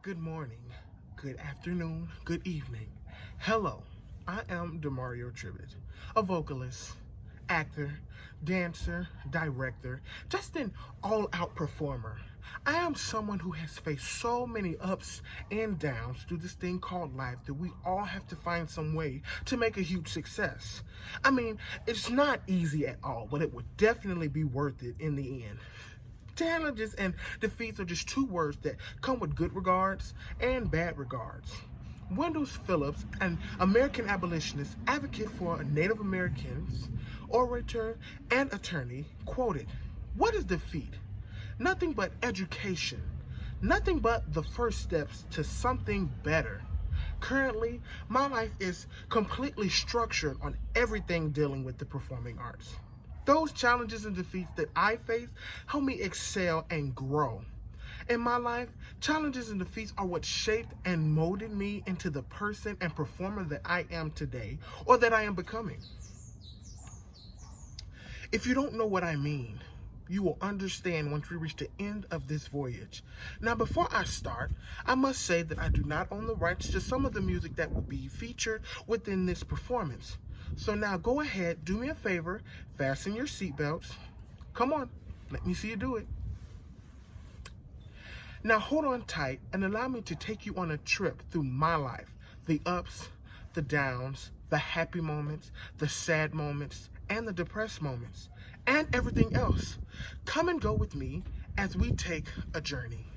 Good morning, good afternoon, good evening. Hello, I am DeMario Tribett, a vocalist, actor, dancer, director, just an all-out performer. I am someone who has faced so many ups and downs through this thing called life that we all have to find some way to make a huge success. I mean, it's not easy at all, but it would definitely be worth it in the end. Challenges and defeats are just two words that come with good regards and bad regards. Wendell Phillips, an American abolitionist, advocate for Native Americans, orator, and attorney, quoted, "What is defeat? Nothing but education. Nothing but the first steps to something better." Currently, my life is completely structured on everything dealing with the performing arts. Those challenges and defeats that I face help me excel and grow. In my life, challenges and defeats are what shaped and molded me into the person and performer that I am today, or that I am becoming. If you don't know what I mean, you will understand once we reach the end of this voyage. Now, before I start, I must say that I do not own the rights to some of the music that will be featured within this performance. So now go ahead, do me a favor, fasten your seatbelts. Come on, let me see you do it. Now hold on tight and allow me to take you on a trip through my life. The ups, the downs, the happy moments, the sad moments, and the depressed moments, and everything else. Come and go with me as we take a journey.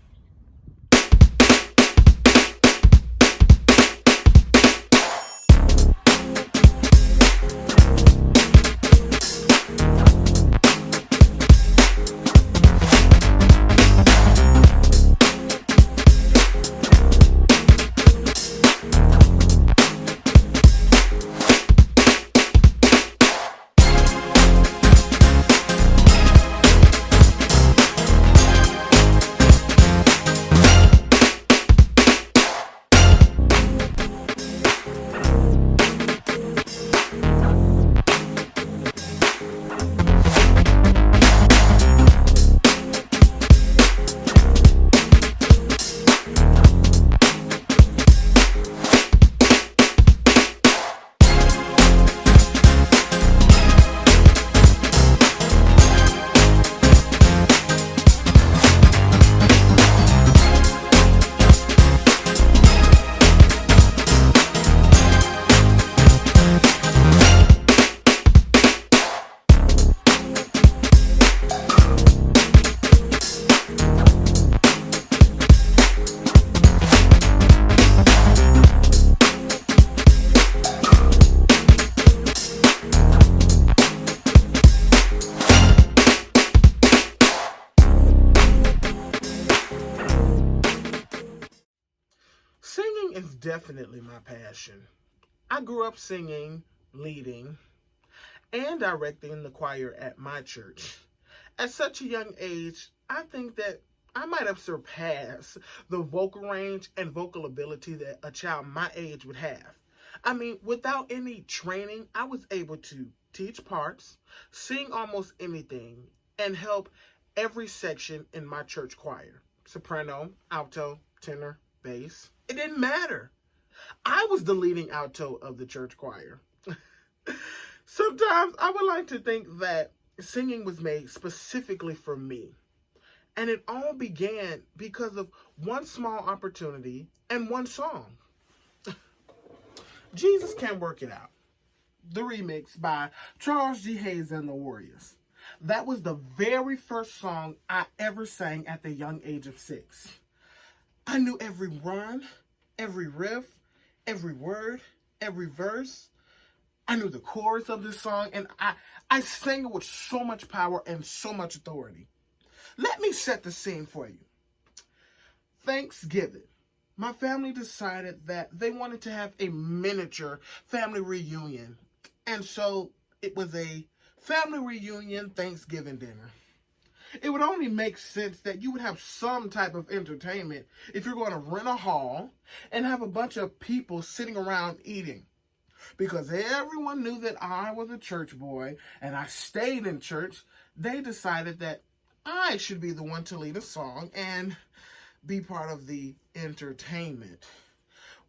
Singing is definitely my passion. I grew up singing, leading, and directing the choir at my church. At such a young age, I think that I might have surpassed the vocal range and vocal ability that a child my age would have. I mean, without any training, I was able to teach parts, sing almost anything, and help every section in my church choir. Soprano, alto, tenor, bass. It didn't matter. I was the leading alto of the church choir. Sometimes I would like to think that singing was made specifically for me. And it all began because of one small opportunity and one song. Jesus Can Work It Out, the remix by Charles G. Hayes and the Warriors. That was the very first song I ever sang at the young age of 6. I knew every run, every riff, every word, every verse. I knew the chorus of this song, and I sang it with so much power and so much authority. Let me set the scene for you. Thanksgiving. My family decided that they wanted to have a miniature family reunion. And so it was a family reunion Thanksgiving dinner. It would only make sense that you would have some type of entertainment if you're going to rent a hall and have a bunch of people sitting around eating. Because everyone knew that I was a church boy and I stayed in church, they decided that I should be the one to lead a song, and be part of the entertainment.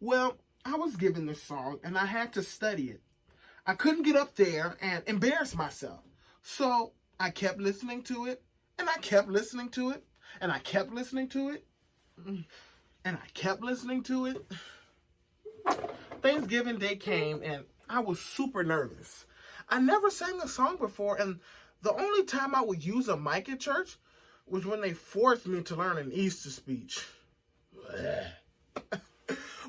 Well, I was given this song and I had to study it. I couldn't get up there and embarrass myself. So I kept listening to it, and I kept listening to it, and I kept listening to it, and I kept listening to it. Thanksgiving Day came and I was super nervous. I never sang a song before, and the only time I would use a mic at church was when they forced me to learn an Easter speech.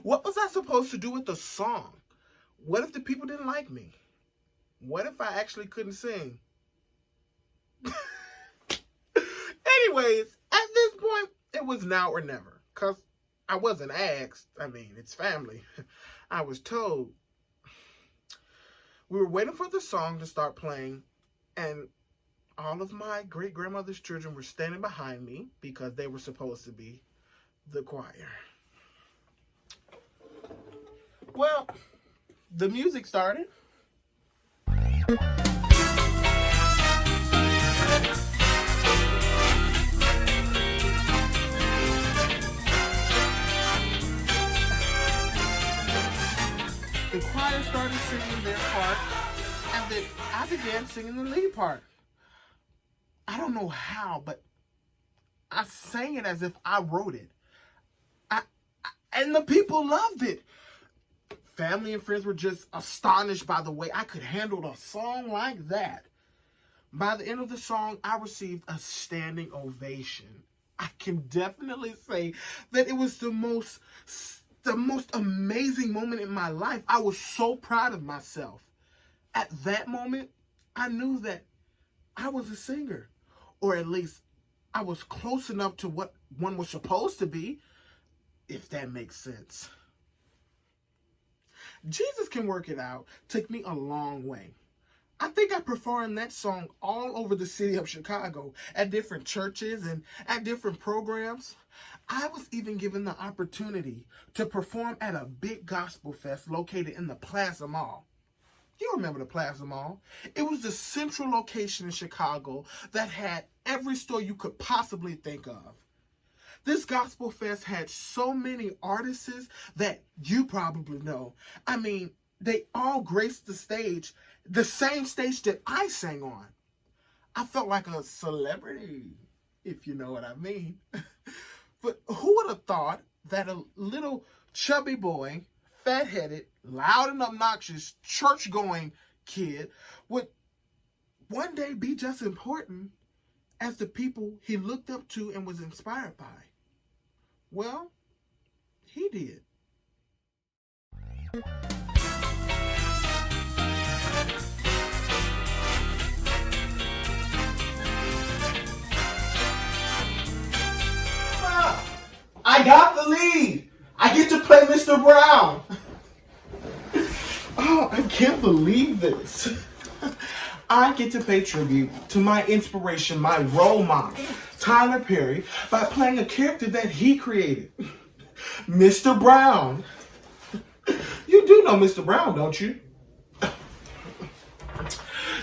What was I supposed to do with the song? What if the people didn't like me? What if I actually couldn't sing? Anyways, at this point, it was now or never. Because I wasn't asked. I mean, it's family. I was told. We were waiting for the song to start playing, and all of my great-grandmother's children were standing behind me because they were supposed to be the choir. Well, the music started. The choir started singing their part, and then I began singing the lead part. I don't know how, but I sang it as if I wrote it. And the people loved it. Family and friends were just astonished by the way I could handle a song like that. By the end of the song, I received a standing ovation. I can definitely say that it was the most amazing moment in my life. I was so proud of myself. At that moment, I knew that I was a singer, or at least I was close enough to what one was supposed to be, if that makes sense. Jesus Can Work It Out took me a long way. I think I performed that song all over the city of Chicago, at different churches and at different programs. I was even given the opportunity to perform at a big gospel fest located in the Plaza Mall. You remember the Plaza Mall? It was the central location in Chicago that had every store you could possibly think of. This gospel fest had so many artists that you probably know. I mean, they all graced the stage, the same stage that I sang on. I felt like a celebrity, if you know what I mean. But who would have thought that a little chubby boy, fat-headed, loud and obnoxious, church-going kid would one day be just important as the people he looked up to and was inspired by? Well, he did. I got the lead. I get to play Mr. Brown. Oh, I can't believe this. I get to pay tribute to my inspiration, my role model, Tyler Perry, by playing a character that he created, Mr. Brown. You do know Mr. Brown, don't you?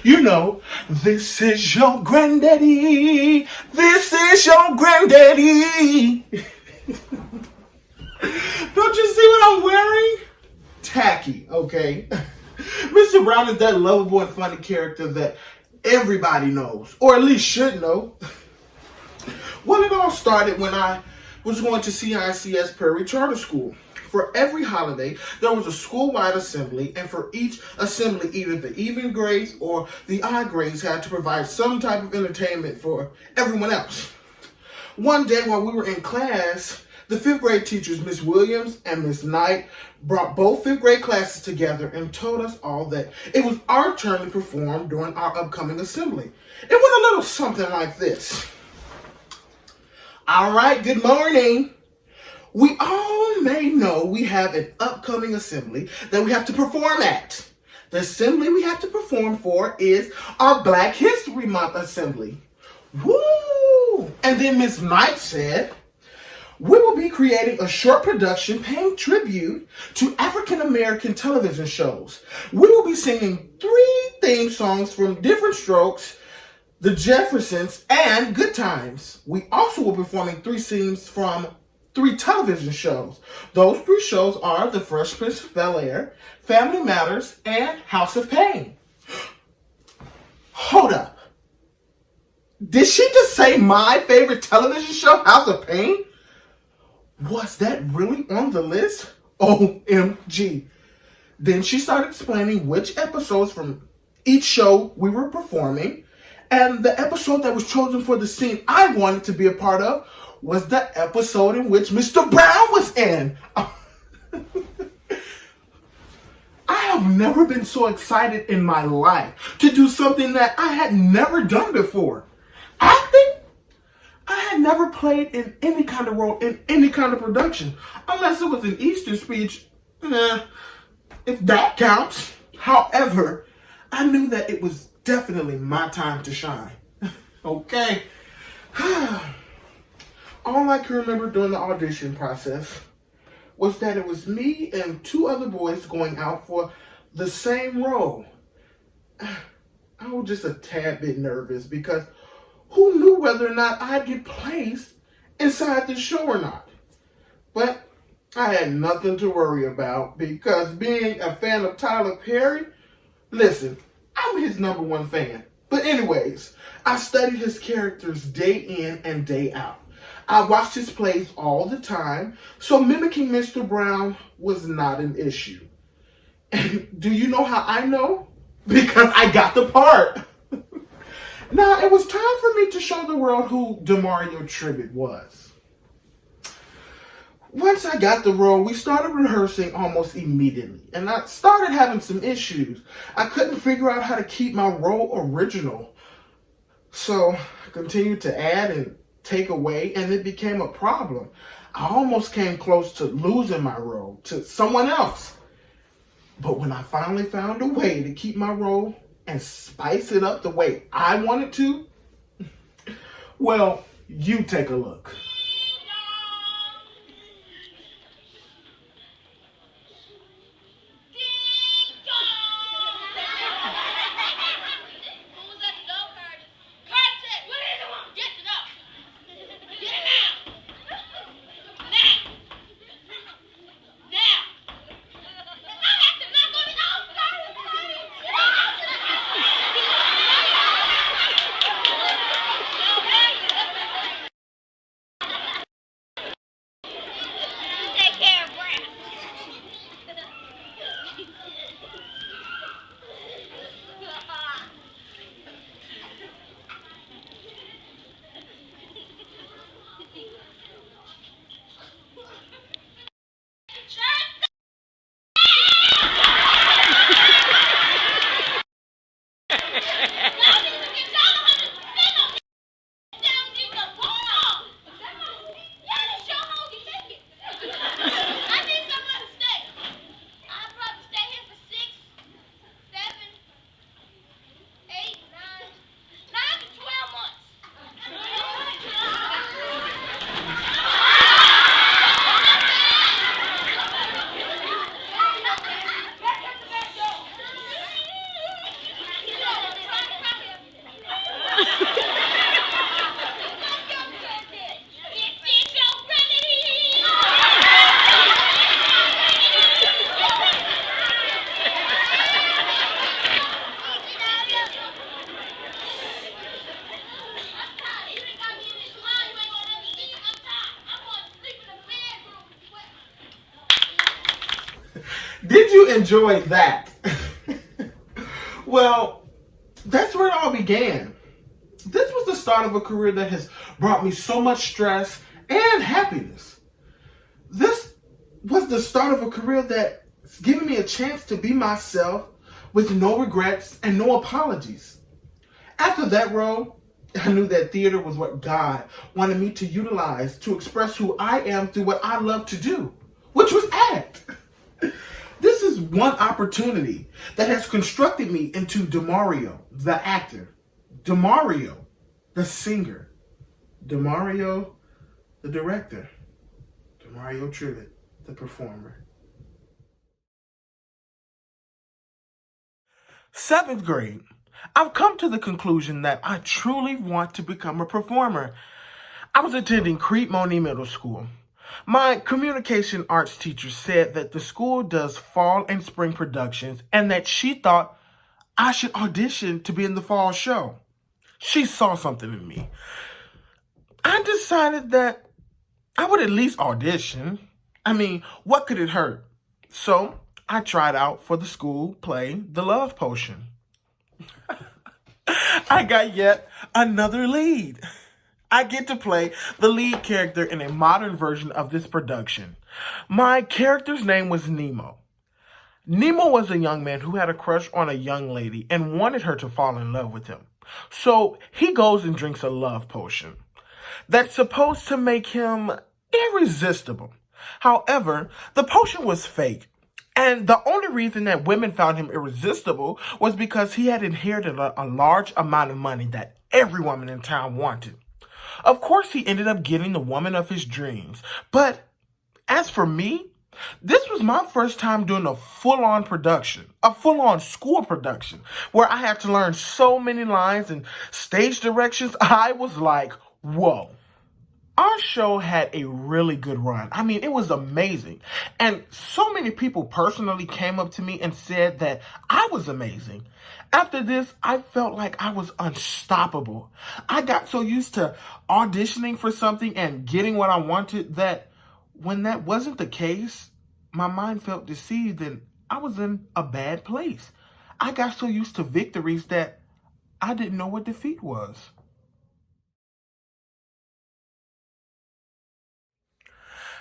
You know, this is your granddaddy. This is your granddaddy. Don't you see what I'm wearing? Tacky, okay? Mr. Brown is that lovable and funny character that everybody knows, or at least should know. Well, it all started when I was going to CICS Prairie Charter School. For every holiday, there was a school-wide assembly, and for each assembly, either the even grades or the odd grades had to provide some type of entertainment for everyone else. One day while we were in class, the 5th grade teachers, Miss Williams and Miss Knight, brought both 5th grade classes together and told us all that it was our turn to perform during our upcoming assembly. It went a little something like this. All right, good morning. We all may know we have an upcoming assembly that we have to perform at. The assembly we have to perform for is our Black History Month assembly. Woo! And then Miss Knight said, we will be creating a short production paying tribute to African American television shows. We will be singing 3 theme songs from Different Strokes, The Jeffersons, and Good Times. We also will be performing 3 scenes from 3 television shows. Those 3 shows are The Fresh Prince of Bel-Air, Family Matters, and House of Pain. Hold up. Did she just say my favorite television show, House of Pain? Was that really on the list? OMG. Then she started explaining which episodes from each show we were performing, and the episode that was chosen for the scene I wanted to be a part of was the episode in which Mr. Brown was in. I have never been so excited in my life to do something that I had never done before. Acting? I had never played in any kind of role in any kind of production, unless it was an Easter speech, if that counts. However, I knew that it was definitely my time to shine. Okay. All I can remember during the audition process was that it was me and 2 other boys going out for the same role. I was just a tad bit nervous because who knew whether or not I'd get placed inside the show or not? But I had nothing to worry about because being a fan of Tyler Perry, listen, I'm his #1 fan. But anyways, I studied his characters day in and day out. I watched his plays all the time, so mimicking Mr. Brown was not an issue. And do you know how I know? Because I got the part. Now, it was time for me to show the world who DeMario Tribett was. Once I got the role, we started rehearsing almost immediately, and I started having some issues. I couldn't figure out how to keep my role original. So I continued to add and take away, and it became a problem. I almost came close to losing my role to someone else. But when I finally found a way to keep my role and spice it up the way I wanted to, well, you take a look. Did you enjoy that? Well, that's where it all began. This was the start of a career that has brought me so much stress and happiness. This was the start of a career that's given me a chance to be myself with no regrets and no apologies. After that role, I knew that theater was what God wanted me to utilize to express who I am through what I love to do, which was act. This is one opportunity that has constructed me into DeMario, the actor, DeMario, the singer, DeMario, the director, DeMario Tribett, the performer. 7th grade. I've come to the conclusion that I truly want to become a performer. I was attending Crete Mooney Middle School. My communication arts teacher said that the school does fall and spring productions and that she thought I should audition to be in the fall show. She saw something in me. I decided that I would at least audition. I mean, what could it hurt? So I tried out for the school play, The Love Potion. I got yet another lead. I get to play the lead character in a modern version of this production. My character's name was Nemo. Nemo was a young man who had a crush on a young lady and wanted her to fall in love with him. So he goes and drinks a love potion that's supposed to make him irresistible. However, the potion was fake. And the only reason that women found him irresistible was because he had inherited a large amount of money that every woman in town wanted. Of course, he ended up getting the woman of his dreams. But as for me, this was my first time doing a full-on production, a full-on school production, where I had to learn so many lines and stage directions. I was like, whoa. Our show had a really good run. I mean, it was amazing. And so many people personally came up to me and said that I was amazing. After this, I felt like I was unstoppable. I got so used to auditioning for something and getting what I wanted that when that wasn't the case, my mind felt deceived and I was in a bad place. I got so used to victories that I didn't know what defeat was.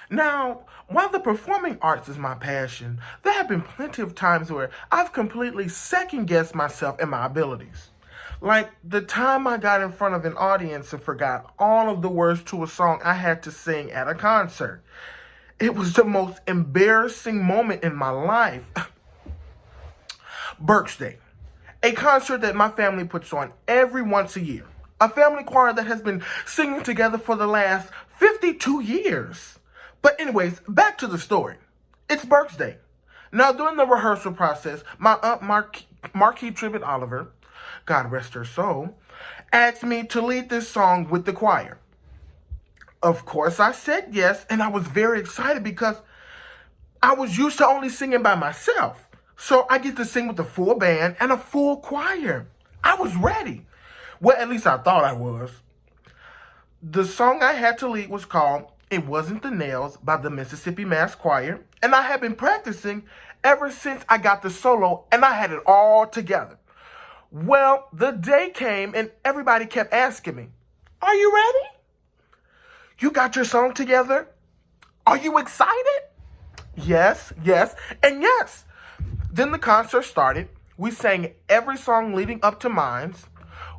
Now, while the performing arts is my passion, there have been plenty of times where I've completely second-guessed myself and my abilities. Like the time I got in front of an audience and forgot all of the words to a song I had to sing at a concert. It was the most embarrassing moment in my life. Burke's Day, a concert that my family puts on every once a year. A family choir that has been singing together for the last 52 years. But anyways, back to the story. It's Burke's Day. Now, during the rehearsal process, my aunt Marquis Tribett Oliver, God rest her soul, asked me to lead this song with the choir. Of course, I said yes, and I was very excited because I was used to only singing by myself. So I get to sing with a full band and a full choir. I was ready. Well, at least I thought I was. The song I had to lead was called It Wasn't the Nails by the Mississippi Mass Choir, and I had been practicing ever since I got the solo, and I had it all together. Well, the day came, and everybody kept asking me, "Are you ready? You got your song together? Are you excited?" Yes, and yes. Then the concert started. We sang every song leading up to mine.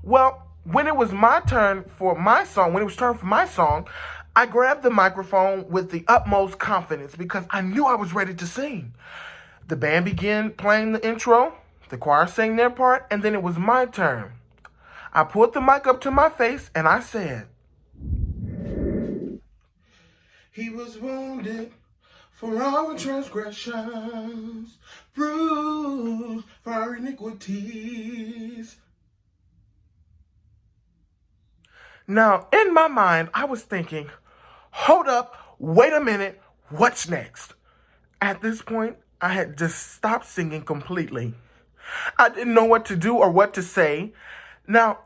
Well, when it was turn for my song, I grabbed the microphone with the utmost confidence because I knew I was ready to sing. The band began playing the intro, the choir sang their part, and then it was my turn. I pulled the mic up to my face and I said, "He was wounded for our transgressions, bruised for our iniquities." Now, in my mind, I was thinking, hold up, wait a minute, what's next? At this point, I had just stopped singing completely. I didn't know what to do or what to say. Now,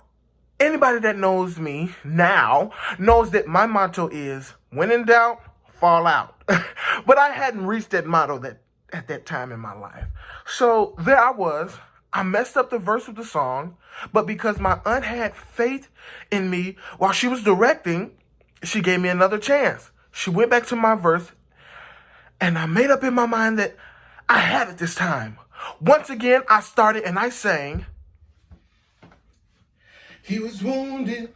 anybody that knows me now knows that my motto is, when in doubt, fall out. But I hadn't reached that motto at that time in my life. So there I was. I messed up the verse of the song, but because my aunt had faith in me while she was directing, she gave me another chance. She went back to my verse, and I made up in my mind that I had it this time. Once again, I started and I sang, "He was wounded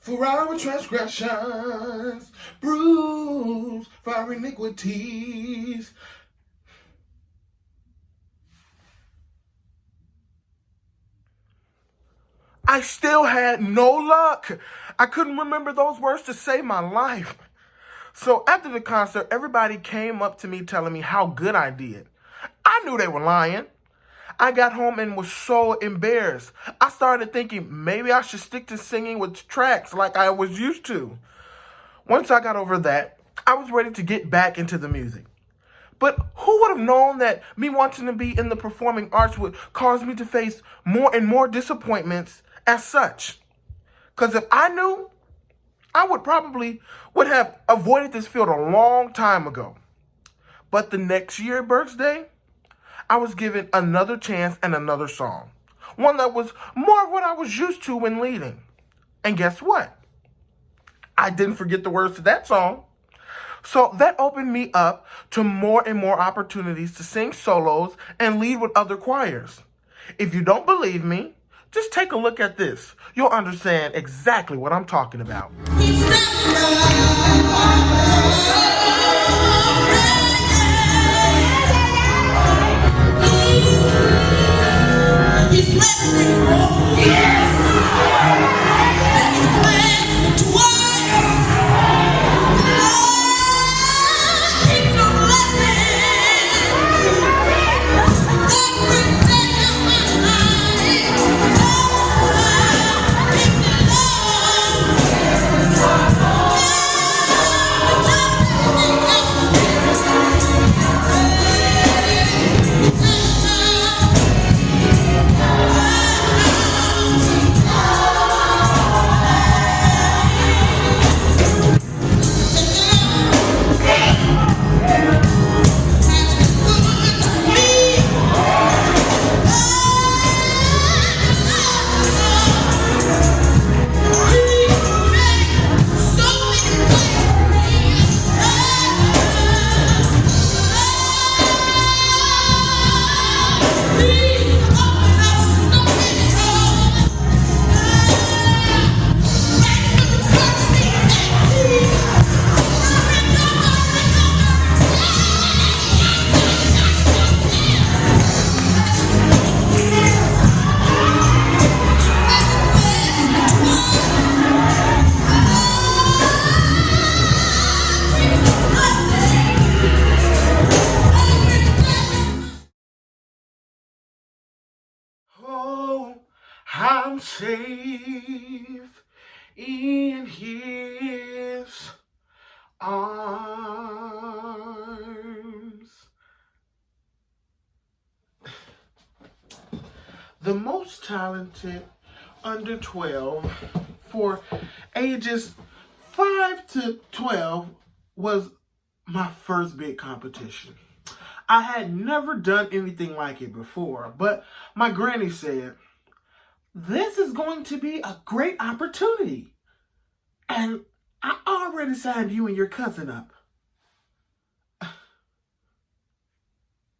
for our transgressions, bruised for our iniquities." I still had no luck. I couldn't remember those words to save my life. So after the concert, everybody came up to me telling me how good I did. I knew they were lying. I got home and was so embarrassed. I started thinking maybe I should stick to singing with tracks like I was used to. Once I got over that, I was ready to get back into the music. But who would have known that me wanting to be in the performing arts would cause me to face more and more disappointments as such? Because if I knew, I would have avoided this field a long time ago. But the next year, birthday, I was given another chance and another song. One that was more of what I was used to when leading. And guess what? I didn't forget the words to that song. So that opened me up to more and more opportunities to sing solos and lead with other choirs. If you don't believe me, just take a look at this. You'll understand exactly what I'm talking about. Oh, I'm safe in his arms. The most talented under 12 for ages 5 to 12 was my first big competition. I had never done anything like it before, but my granny said, "This is going to be a great opportunity. And I already signed you and your cousin up."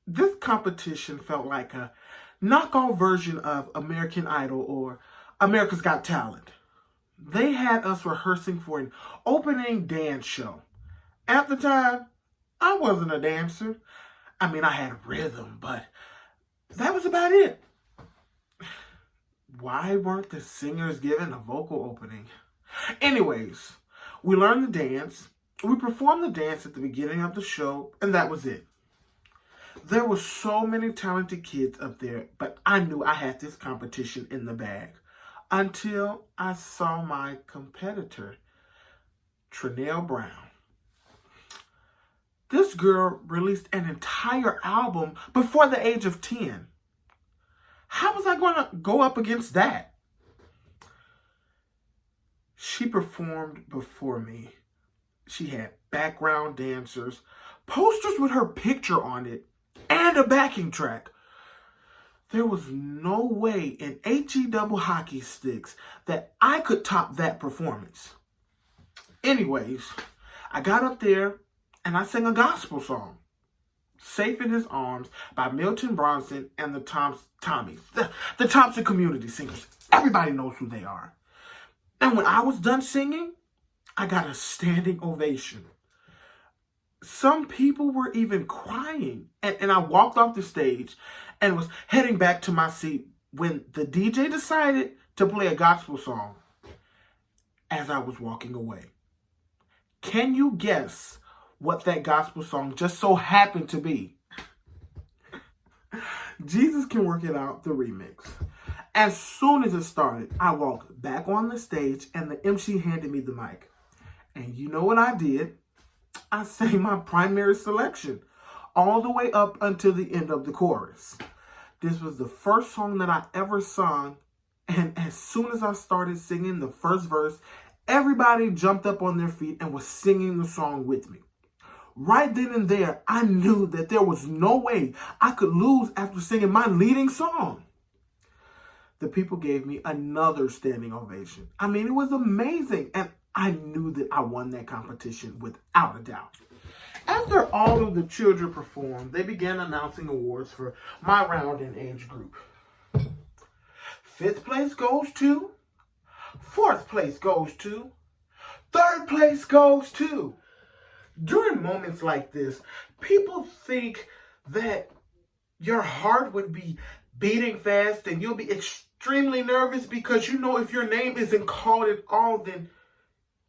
This competition felt like a knockoff version of American Idol or America's Got Talent. They had us rehearsing for an opening dance show. At the time, I wasn't a dancer. I mean, I had rhythm, but that was about it. Why weren't the singers given a vocal opening? Anyways, we learned the dance. We performed the dance at the beginning of the show, and that was it. There were so many talented kids up there, but I knew I had this competition in the bag until I saw my competitor, Trinell Brown. This girl released an entire album before the age of 10. How was I going to go up against that? She performed before me. She had background dancers, posters with her picture on it, and a backing track. There was no way in HE double hockey sticks that I could top that performance. Anyways, I got up there and I sang a gospel song, "Safe in His Arms" by Milton Bronson and the Tommies, the Thompson Community Singers. Everybody knows who they are. And when I was done singing, I got a standing ovation. Some people were even crying. And I walked off the stage and was heading back to my seat when the DJ decided to play a gospel song as I was walking away. Can you guess what that gospel song just so happened to be? Jesus Can Work It Out, the remix. As soon as it started, I walked back on the stage and the MC handed me the mic. And you know what I did? I sang my primary selection all the way up until the end of the chorus. This was the first song that I ever sung, and as soon as I started singing the first verse, everybody jumped up on their feet and was singing the song with me. Right then and there, I knew that there was no way I could lose after singing my leading song. The people gave me another standing ovation. I mean, it was amazing, and I knew that I won that competition without a doubt. After all of the children performed, they began announcing awards for my round and age group. 5th place goes to, 4th place goes to, 3rd place goes to. During moments like this, people think that your heart would be beating fast and you'll be extremely nervous because you know if your name isn't called at all, then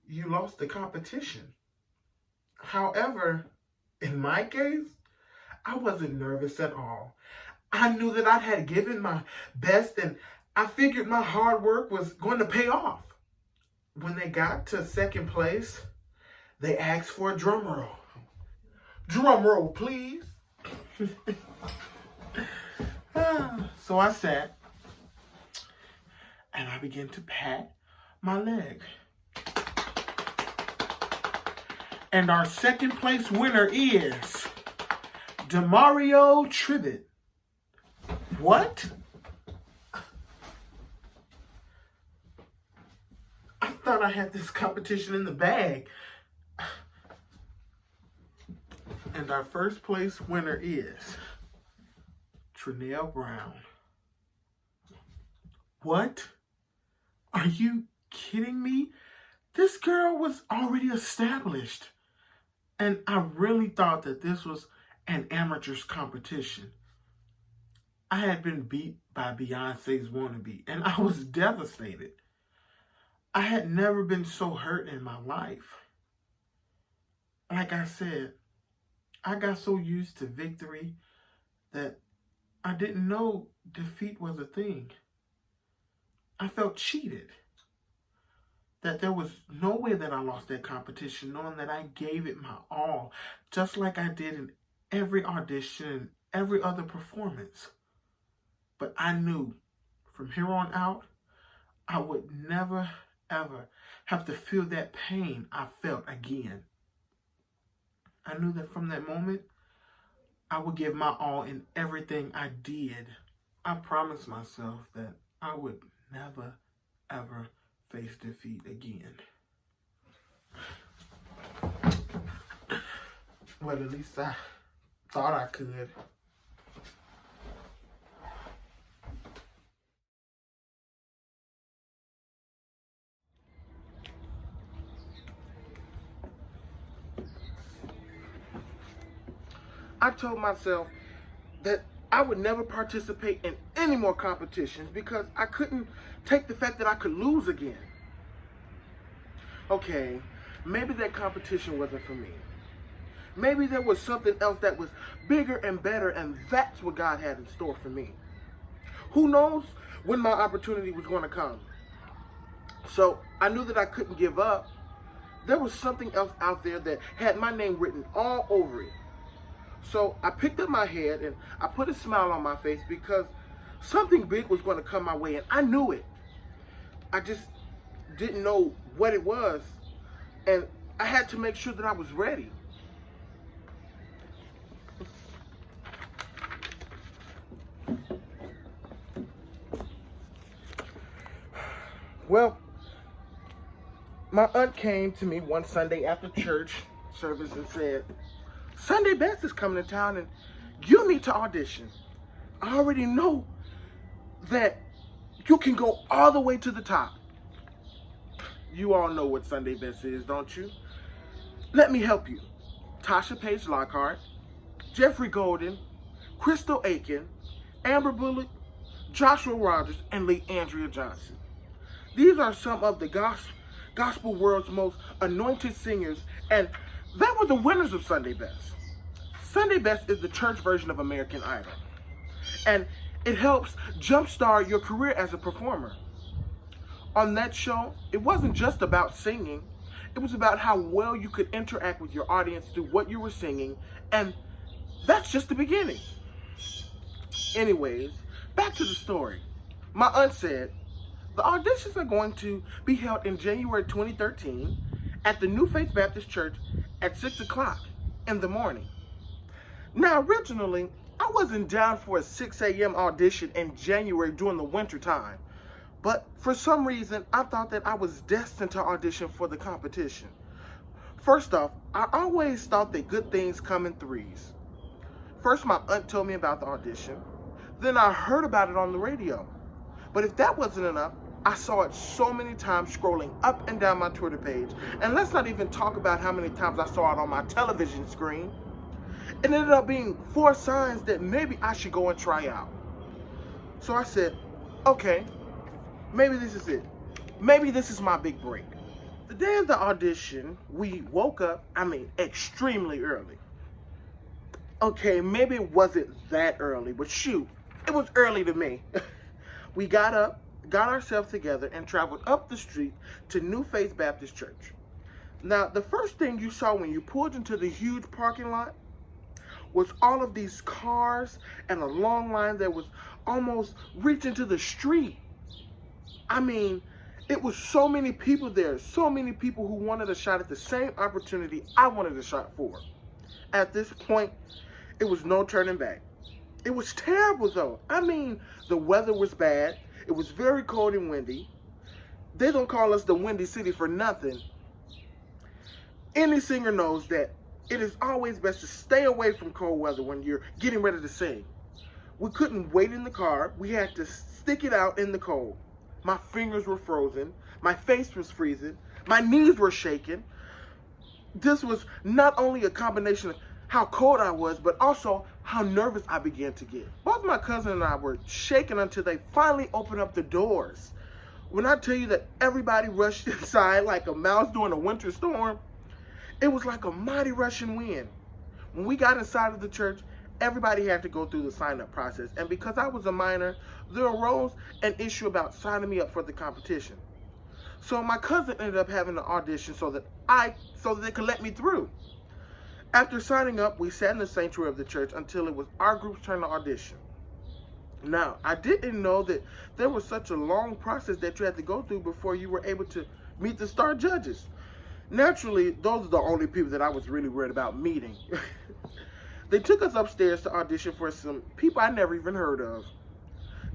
you lost the competition. However, in my case, I wasn't nervous at all. I knew that I had given my best and I figured my hard work was going to pay off. When they got to 2nd place, they asked for a drum roll. Drum roll, please. So I sat and I began to pat my leg. And our 2nd place winner is DeMario Tribett. What? I thought I had this competition in the bag. And our 1st place winner is Trinell Brown. What? Are you kidding me? This girl was already established. And I really thought that this was an amateur's competition. I had been beat by Beyonce's Wannabe, and I was devastated. I had never been so hurt in my life. Like I said, I got so used to victory that I didn't know defeat was a thing. I felt cheated. That there was no way that I lost that competition, knowing that I gave it my all, just like I did in every audition, every other performance. But I knew from here on out, I would never, ever have to feel that pain I felt again. I knew that from that moment, I would give my all in everything I did. I promised myself that I would never, ever face defeat again. Well, at least I thought I could. I told myself that I would never participate in any more competitions because I couldn't take the fact that I could lose again. Okay, maybe that competition wasn't for me. Maybe there was something else that was bigger and better, and that's what God had in store for me. Who knows when my opportunity was going to come? So I knew that I couldn't give up. There was something else out there that had my name written all over it. So I picked up my head and I put a smile on my face because something big was going to come my way, and I knew it. I just didn't know what it was, and I had to make sure that I was ready. Well, my aunt came to me one Sunday after church service and said, Sunday Best is coming to town and you need to audition. I already know that you can go all the way to the top. You all know what Sunday Best is, don't you? Let me help you. Tasha Page Lockhart, Jeffrey Golden, Crystal Aiken, Amber Bullock, Joshua Rogers, and Lee Andrea Johnson. These are some of the gospel world's most anointed singers, and they were the winners of Sunday Best. Sunday Best is the church version of American Idol, and it helps jumpstart your career as a performer. On that show, it wasn't just about singing. It was about how well you could interact with your audience through what you were singing, and that's just the beginning. Anyways, back to the story. My aunt said, the auditions are going to be held in January 2013 at the New Faith Baptist Church at 6 o'clock in the morning. Now, originally, I wasn't down for a 6 a.m. audition in January during the winter time, but for some reason, I thought that I was destined to audition for the competition. First off, I always thought that good things come in threes. First, my aunt told me about the audition. Then I heard about it on the radio. But if that wasn't enough, I saw it so many times scrolling up and down my Twitter page. And let's not even talk about how many times I saw it on my television screen. It ended up being 4 signs that maybe I should go and try out. So I said, okay, maybe this is it. Maybe this is my big break. The day of the audition, we woke up, extremely early. Okay, maybe it wasn't that early, but shoot, it was early to me. We got up, got ourselves together, and traveled up the street to New Faith Baptist Church. Now, the first thing you saw when you pulled into the huge parking lot was all of these cars and a long line that was almost reaching to the street. It was so many people there, so many people who wanted a shot at the same opportunity I wanted a shot for. At this point, it was no turning back. It was terrible though. The weather was bad. It was very cold and windy. They don't call us the Windy City for nothing. Any singer knows that it is always best to stay away from cold weather when you're getting ready to sing. We couldn't wait in the car. We had to stick it out in the cold. My fingers were frozen. My face was freezing. My knees were shaking. This was not only a combination of how cold I was, but also how nervous I began to get. Both my cousin and I were shaking until they finally opened up the doors. When I tell you that everybody rushed inside like a mouse during a winter storm, it was like a mighty rushing wind. When we got inside of the church, everybody had to go through the sign-up process. And because I was a minor, there arose an issue about signing me up for the competition. So my cousin ended up having an audition so that they could let me through. After signing up, we sat in the sanctuary of the church until it was our group's turn to audition. Now, I didn't know that there was such a long process that you had to go through before you were able to meet the star judges. Naturally, those are the only people that I was really worried about meeting. They took us upstairs to audition for some people I never even heard of.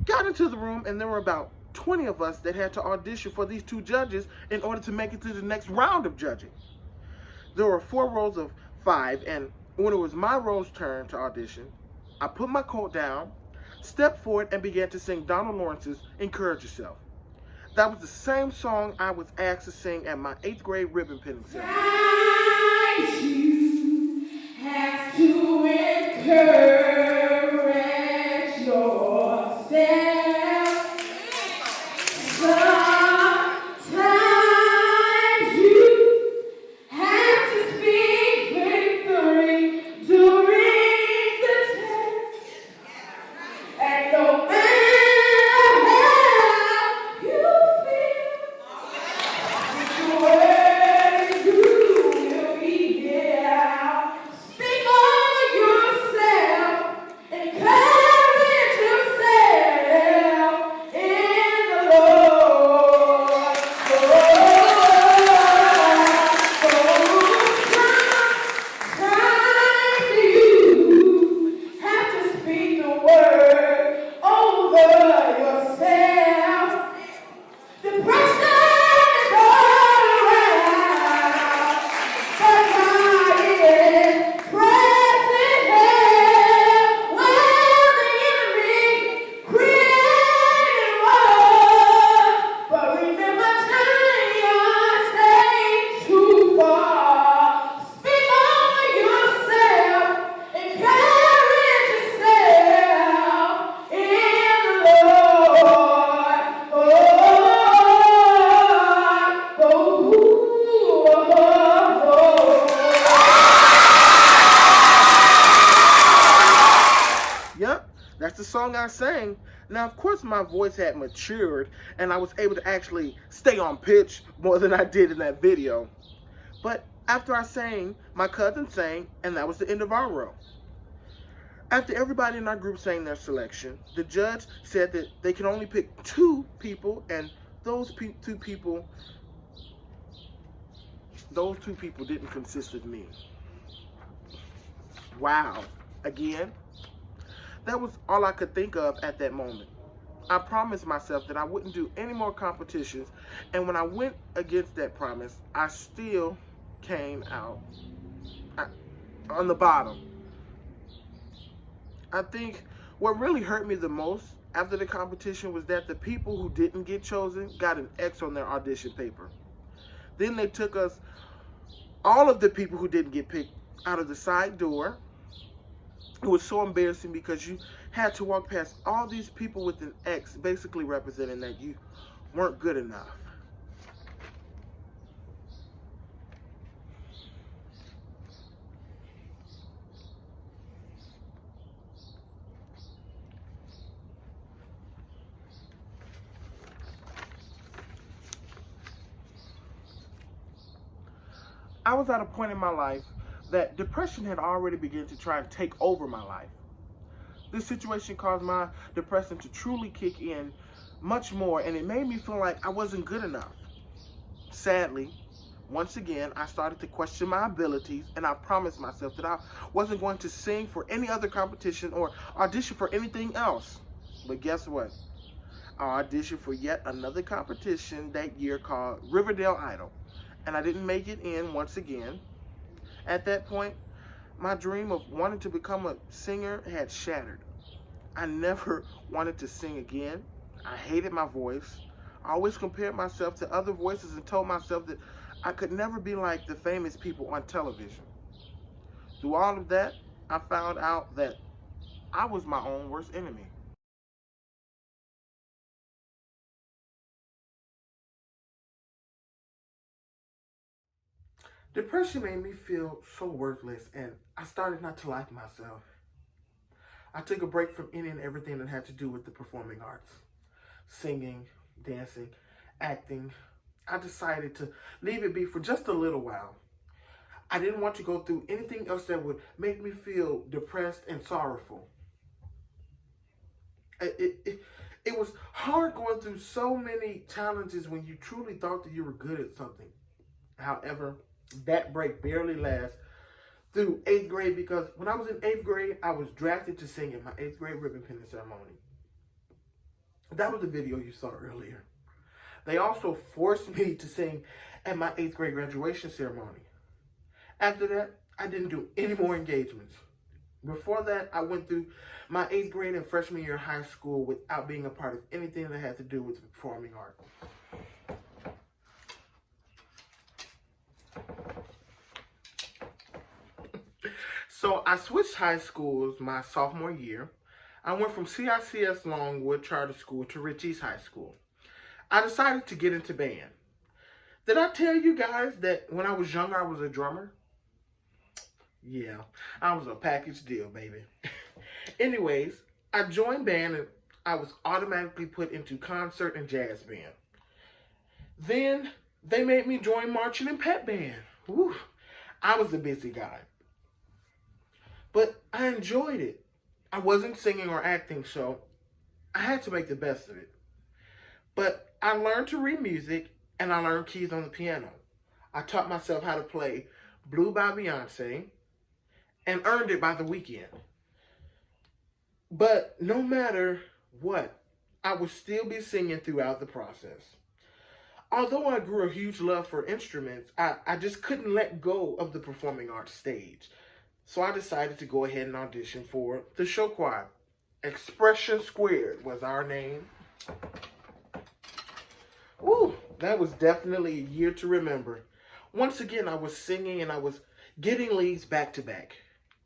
Got into the room, and there were about 20 of us that had to audition for these 2 judges in order to make it to the next round of judging. There were 4 rows of 5, and when it was my role's turn to audition, I put my coat down, stepped forward, and began to sing Donald Lawrence's Encourage Yourself. That was the same song I was asked to sing at my 8th grade ribbon pinning ceremony. You have to encourage yourself. Sometimes you have to speak victory during the test. And no matter how you feel, the way you will be here. Speak over yourself, encourage yourself in the Lord. Sometimes you have to speak the word over yourself. Depression is all around, but God is present here where the enemy created war. But remember, turn your state too far. Speak over yourself, encourage yourself in the Lord. Yep, that's the song I sang. Now, of course, my voice had matured, and I was able to actually stay on pitch more than I did in that video. But after I sang, my cousin sang, and that was the end of our row. After everybody in our group sang their selection, the judge said that they could only pick 2 people, and those 2 people, didn't consist of me. Wow. Again, that was all I could think of at that moment. I promised myself that I wouldn't do any more competitions, and when I went against that promise, I still came out on the bottom. I think what really hurt me the most after the competition was that the people who didn't get chosen got an X on their audition paper. Then they took us, all of the people who didn't get picked, out of the side door. It was so embarrassing because you had to walk past all these people with an X, basically representing that you weren't good enough. I was at a point in my life that depression had already begun to try and take over my life. This situation caused my depression to truly kick in much more, and it made me feel like I wasn't good enough. Sadly, once again, I started to question my abilities, and I promised myself that I wasn't going to sing for any other competition or audition for anything else. But guess what? I auditioned for yet another competition that year called Riverdale Idol, and I didn't make it in once again. At that point, my dream of wanting to become a singer had shattered. I never wanted to sing again. I hated my voice. I always compared myself to other voices and told myself that I could never be like the famous people on television. Through all of that, I found out that I was my own worst enemy. Depression made me feel so worthless, and I started not to like myself. I took a break from any and everything that had to do with the performing arts. Singing, dancing, acting. I decided to leave it be for just a little while. I didn't want to go through anything else that would make me feel depressed and sorrowful. It was hard going through so many challenges when you truly thought that you were good at something. However, that break barely lasts through 8th grade, because when I was in 8th grade, I was drafted to sing at my 8th grade ribbon pinning ceremony. That was the video you saw earlier. They also forced me to sing at my 8th grade graduation ceremony. After that, I didn't do any more engagements. Before that, I went through my 8th grade and freshman year of high school without being a part of anything that had to do with performing arts. So I switched high schools my sophomore year. I went from CICS Longwood Charter School to Ritchie's High School. I decided to get into band. Did I tell you guys that when I was younger, I was a drummer? Yeah, I was a package deal, baby. Anyways, I joined band and I was automatically put into concert and jazz band. Then they made me join marching and pep band. Whew, I was a busy guy. But I enjoyed it. I wasn't singing or acting, so I had to make the best of it. But I learned to read music and I learned keys on the piano. I taught myself how to play Blue by Beyonce and Earned It by The Weeknd. But no matter what, I would still be singing throughout the process. Although I grew a huge love for instruments, I just couldn't let go of the performing arts stage. So I decided to go ahead and audition for the show choir. Expression Squared was our name. Ooh, that was definitely a year to remember. Once again, I was singing and I was getting leads back to back.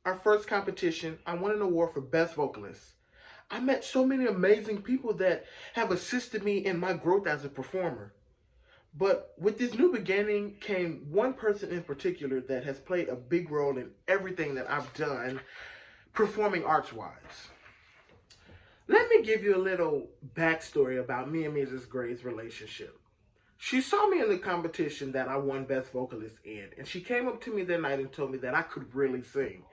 Our first competition, I won an award for Best Vocalist. I met so many amazing people that have assisted me in my growth as a performer. But with this new beginning came one person in particular that has played a big role in everything that I've done performing arts-wise. Let me give you a little backstory about me and Mrs. Gray's relationship. She saw me in the competition that I won Best Vocalist in, and she came up to me that night and told me that I could really sing.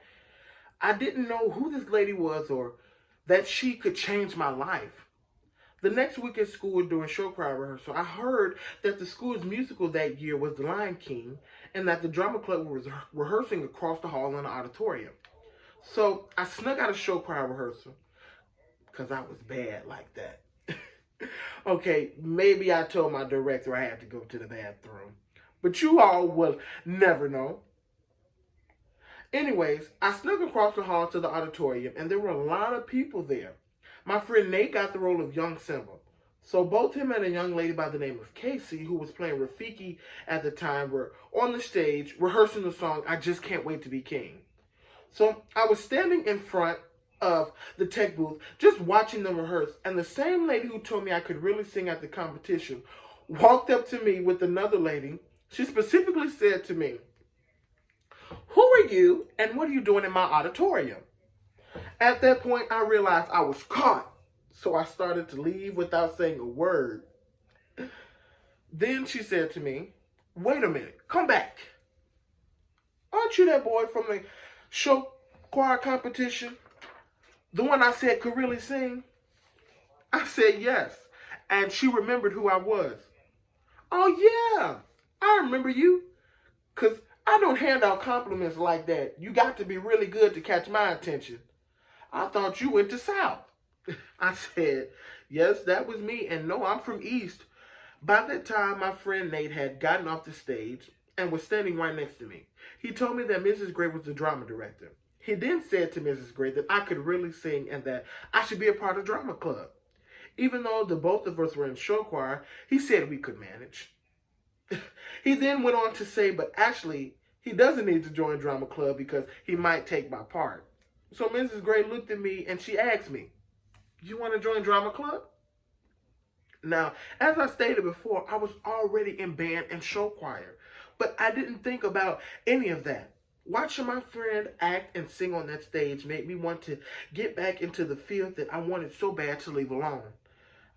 I didn't know who this lady was or that she could change my life. The next week at school during show choir rehearsal, I heard that the school's musical that year was The Lion King and that the drama club was rehearsing across the hall in the auditorium. So I snuck out of show choir rehearsal because I was bad like that. Okay, maybe I told my director I had to go to the bathroom, but you all will never know. Anyways, I snuck across the hall to the auditorium, and there were a lot of people there. My friend Nate got the role of young Simba. So both him and a young lady by the name of Casey, who was playing Rafiki at the time, were on the stage rehearsing the song, I Just Can't Wait to Be King. So I was standing in front of the tech booth, just watching them rehearse, and the same lady who told me I could really sing at the competition walked up to me with another lady. She specifically said to me, "Who are you and what are you doing in my auditorium?" At that point, I realized I was caught, so I started to leave without saying a word. Then she said to me, "Wait a minute, come back. Aren't you that boy from the show choir competition? The one I said could really sing?" I said yes, and she remembered who I was. "Oh yeah, I remember you, 'cause I don't hand out compliments like that. You got to be really good to catch my attention. I thought you went to South." I said, "Yes, that was me, and no, I'm from East." By that time, my friend Nate had gotten off the stage and was standing right next to me. He told me that Mrs. Gray was the drama director. He then said to Mrs. Gray that I could really sing and that I should be a part of drama club. Even though the both of us were in show choir, he said we could manage. He then went on to say, but actually, he doesn't need to join drama club because he might take my part. So Mrs. Gray looked at me and she asked me, "You want to join drama club?" Now, as I stated before, I was already in band and show choir, but I didn't think about any of that. Watching my friend act and sing on that stage made me want to get back into the field that I wanted so bad to leave alone.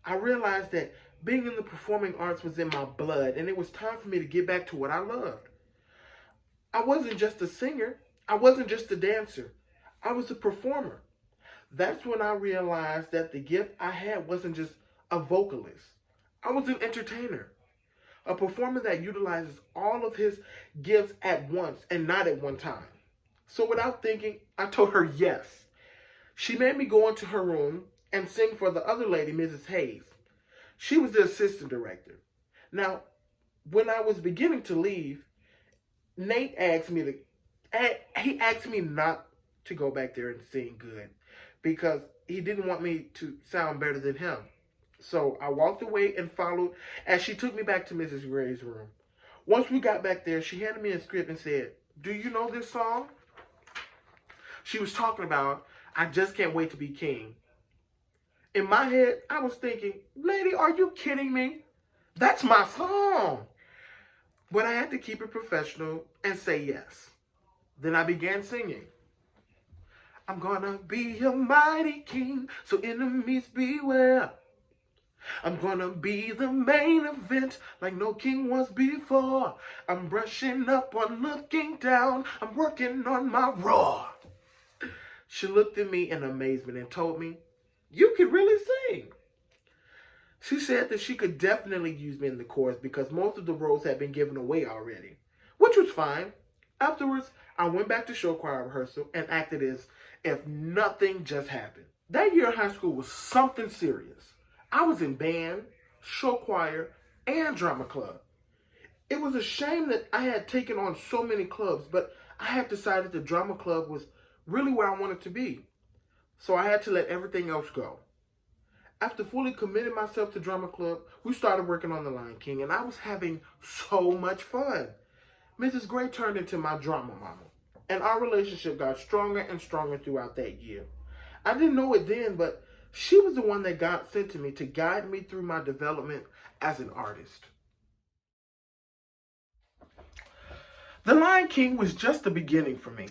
I realized that being in the performing arts was in my blood, and it was time for me to get back to what I loved. I wasn't just a singer. I wasn't just a dancer. I was a performer. That's when I realized that the gift I had wasn't just a vocalist. I was an entertainer, a performer that utilizes all of his gifts at once and not at one time. So without thinking, I told her yes. She made me go into her room and sing for the other lady, Mrs. Hayes. She was the assistant director. Now, when I was beginning to leave, Nate asked me not to go back there and sing good because he didn't want me to sound better than him. So I walked away and followed as she took me back to Mrs. Gray's room. Once we got back there, she handed me a script and said, "Do you know this song?" She was talking about I Just Can't Wait to Be King. In my head, I was thinking, "Lady, are you kidding me? That's my song." But I had to keep it professional and say yes. Then I began singing. "I'm gonna be a mighty king, so enemies beware. I'm gonna be the main event like no king was before. I'm brushing up on looking down. I'm working on my roar." She looked at me in amazement and told me, "You could really sing." She said that she could definitely use me in the chorus because most of the roles had been given away already, which was fine. Afterwards, I went back to show choir rehearsal and acted as if nothing just happened. That year in high school was something serious. I was in band, show choir, and drama club. It was a shame that I had taken on so many clubs, but I had decided the drama club was really where I wanted to be. So I had to let everything else go. After fully committing myself to drama club, we started working on The Lion King, and I was having so much fun. Mrs. Gray turned into my drama mama, and our relationship got stronger and stronger throughout that year. I didn't know it then, but she was the one that God sent to me to guide me through my development as an artist. The Lion King was just the beginning for me.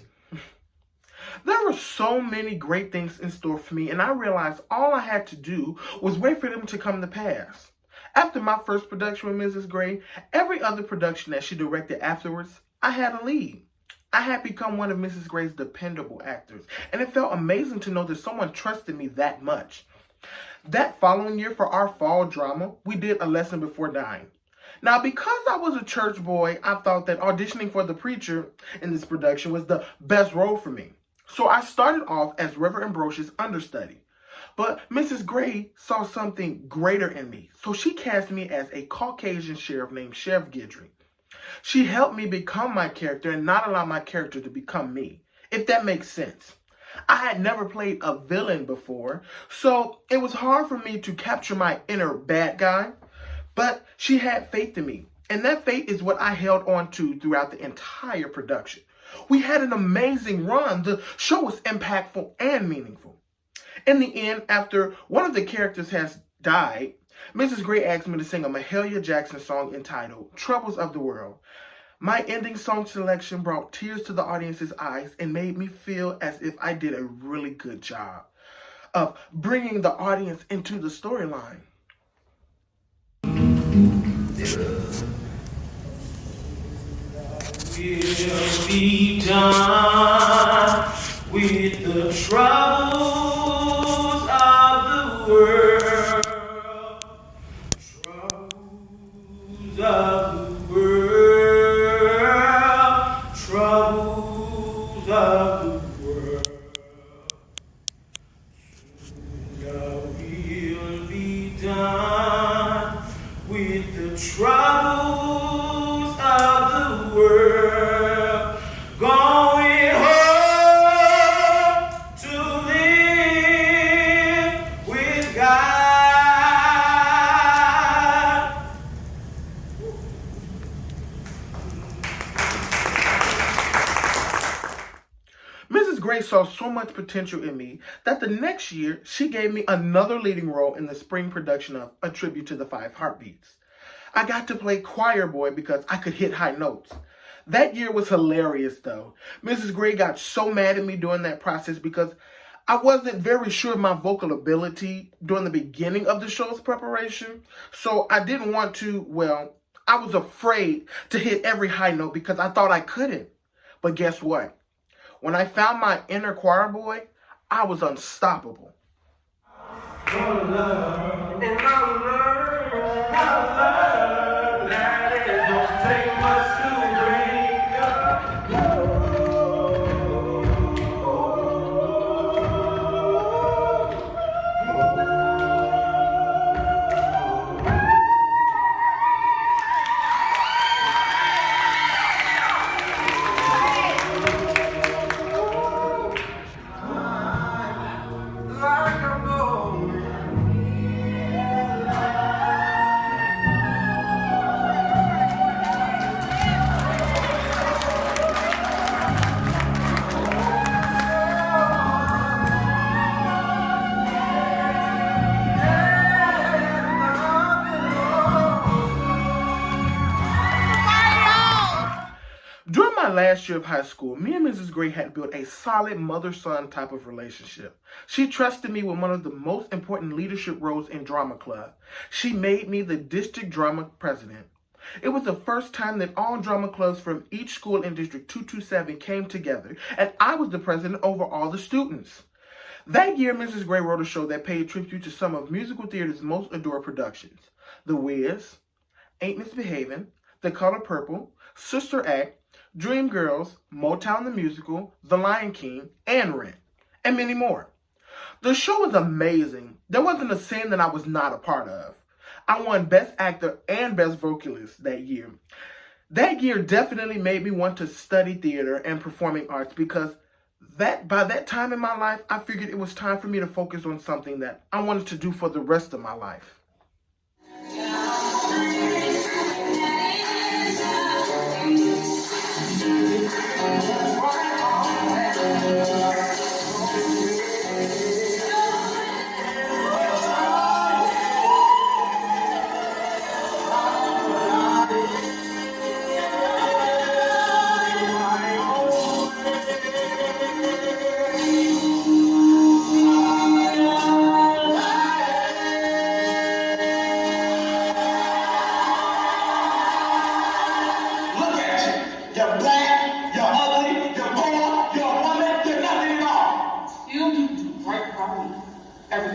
There were so many great things in store for me, and I realized all I had to do was wait for them to come to pass. After my first production with Mrs. Gray, every other production that she directed afterwards, I had a lead. I had become one of Mrs. Gray's dependable actors, and it felt amazing to know that someone trusted me that much. That following year for our fall drama, we did A Lesson Before Dying. Now, because I was a church boy, I thought that auditioning for the preacher in this production was the best role for me. So I started off as Reverend Ambrosius' understudy. But Mrs. Gray saw something greater in me, so she cast me as a Caucasian sheriff named Sheriff Guidry. She helped me become my character and not allow my character to become me, if that makes sense. I had never played a villain before, so it was hard for me to capture my inner bad guy, but she had faith in me, and that faith is what I held on to throughout the entire production. We had an amazing run. The show was impactful and meaningful. In the end, after one of the characters has died, Mrs. Gray asked me to sing a Mahalia Jackson song entitled Troubles of the World. My ending song selection brought tears to the audience's eyes and made me feel as if I did a really good job of bringing the audience into the storyline. Will be done with the troubles of the world. Troubles of the world. Troubles of the world. Soon will be done with the troubles of the world. Going home to live with God. Mrs. Gray saw so much potential in me that the next year she gave me another leading role in the spring production of A Tribute to the Five Heartbeats. I got to play choir boy because I could hit high notes. That year was hilarious though. Mrs. Gray got so mad at me during that process because I wasn't very sure of my vocal ability during the beginning of the show's preparation. So I didn't want to, I was afraid to hit every high note because I thought I couldn't. But guess what? When I found my inner choir boy, I was unstoppable. During my last year of high school, me and Mrs. Gray had built a solid mother-son type of relationship. She trusted me with one of the most important leadership roles in drama club. She made me the district drama president. It was the first time that all drama clubs from each school in District 227 came together, and I was the president over all the students. That year, Mrs. Gray wrote a show that paid tribute to some of musical theater's most adored productions. The Wiz, Ain't Misbehavin', The Color Purple, Sister Act, Dreamgirls, Motown the Musical, The Lion King, and Rent, and many more. The show was amazing. There wasn't a scene that I was not a part of. I won Best Actor and Best Vocalist that year. That year definitely made me want to study theater and performing arts because by that time in my life, I figured it was time for me to focus on something that I wanted to do for the rest of my life.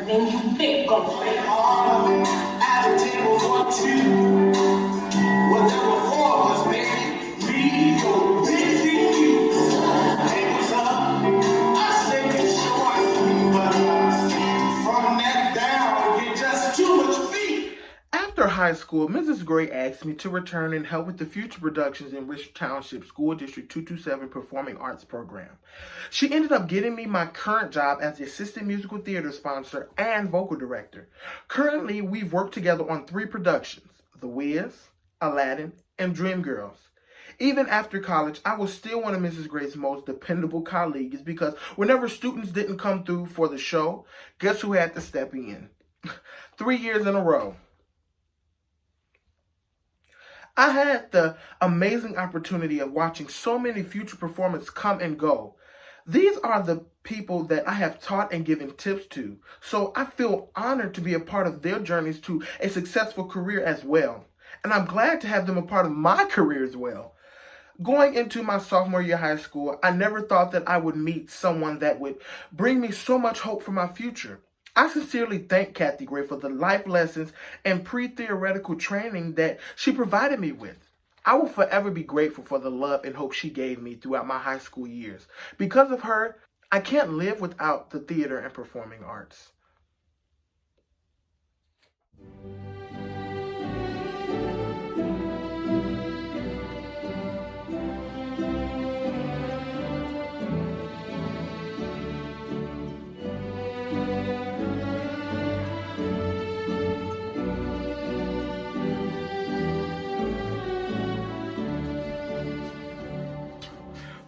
then you think gonna play hard at the table for two. Well, there were four of us, baby. Me, your big feet, you. Tables up. I say it's short, but from that down, you get just too much feet. After high school, Mrs. Gray asked me to return and help with the future productions in Rich Township School District 227 Performing Arts Program. She ended up getting me my current job as the assistant musical theater sponsor and vocal director. Currently, we've worked together on 3 productions, The Wiz, Aladdin, and Dreamgirls. Even after college, I was still one of Mrs. Gray's most dependable colleagues because whenever students didn't come through for the show, guess who had to step in? 3 years in a row. I had the amazing opportunity of watching so many future performers come and go. These are the people that I have taught and given tips to, so I feel honored to be a part of their journeys to a successful career as well. And I'm glad to have them a part of my career as well. Going into my sophomore year of high school, I never thought that I would meet someone that would bring me so much hope for my future. I sincerely thank Kathy Gray for the life lessons and pre-theoretical training that she provided me with. I will forever be grateful for the love and hope she gave me throughout my high school years. Because of her, I can't live without the theater and performing arts.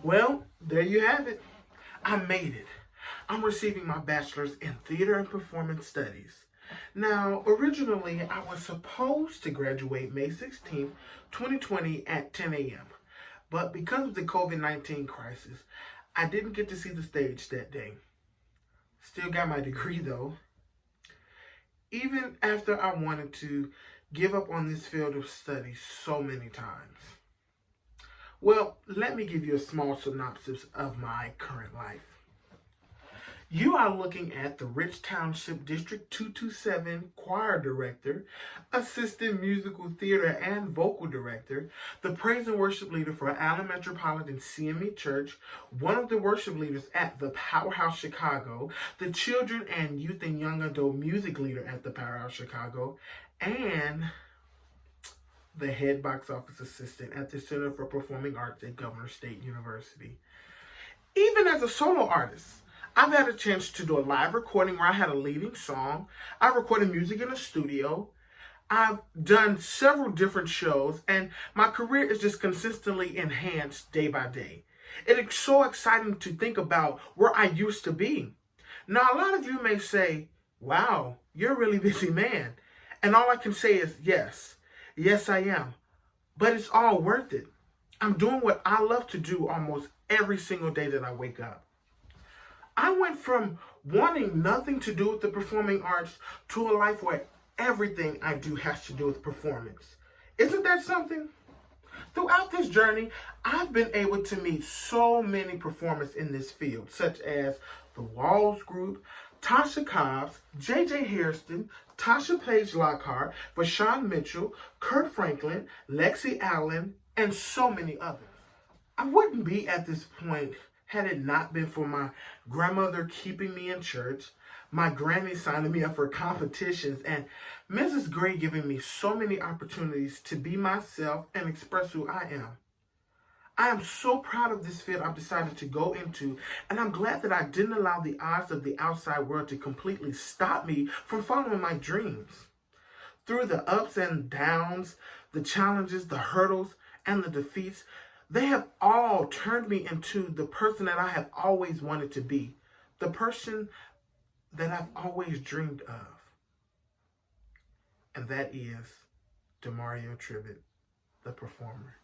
Well, there you have it. I made it. I'm receiving my bachelor's in theater and performance studies. Now, originally, I was supposed to graduate May 16th, 2020 at 10 a.m. But because of the COVID-19 crisis, I didn't get to see the stage that day. Still got my degree though. Even after I wanted to give up on this field of study so many times. Well, let me give you a small synopsis of my current life. You are looking at the Rich Township District 227 choir director, assistant musical theater and vocal director, the praise and worship leader for Allen Metropolitan CME Church, one of the worship leaders at the Powerhouse Chicago, the children and youth and young adult music leader at the Powerhouse Chicago, and the head box office assistant at the Center for Performing Arts at Governor State University. Even as a solo artist, I've had a chance to do a live recording where I had a leading song. I've recorded music in a studio. I've done several different shows, and my career is just consistently enhanced day by day. It is so exciting to think about where I used to be. Now, a lot of you may say, wow, you're a really busy man. And all I can say is yes. Yes, I am. But it's all worth it. I'm doing what I love to do almost every single day that I wake up. I went from wanting nothing to do with the performing arts to a life where everything I do has to do with performance. Isn't that something? Throughout this journey, I've been able to meet so many performers in this field, such as the Walls Group, Tasha Cobbs, J.J. Hairston, Tasha Page Lockhart, Vashawn Mitchell, Kurt Franklin, Lexi Allen, and so many others. I wouldn't be at this point had it not been for my grandmother keeping me in church, my granny signing me up for competitions, and Mrs. Gray giving me so many opportunities to be myself and express who I am. I am so proud of this field I've decided to go into, and I'm glad that I didn't allow the odds of the outside world to completely stop me from following my dreams. Through the ups and downs, the challenges, the hurdles, and the defeats, they have all turned me into the person that I have always wanted to be, the person that I've always dreamed of. And that is DeMario Tribett, the performer.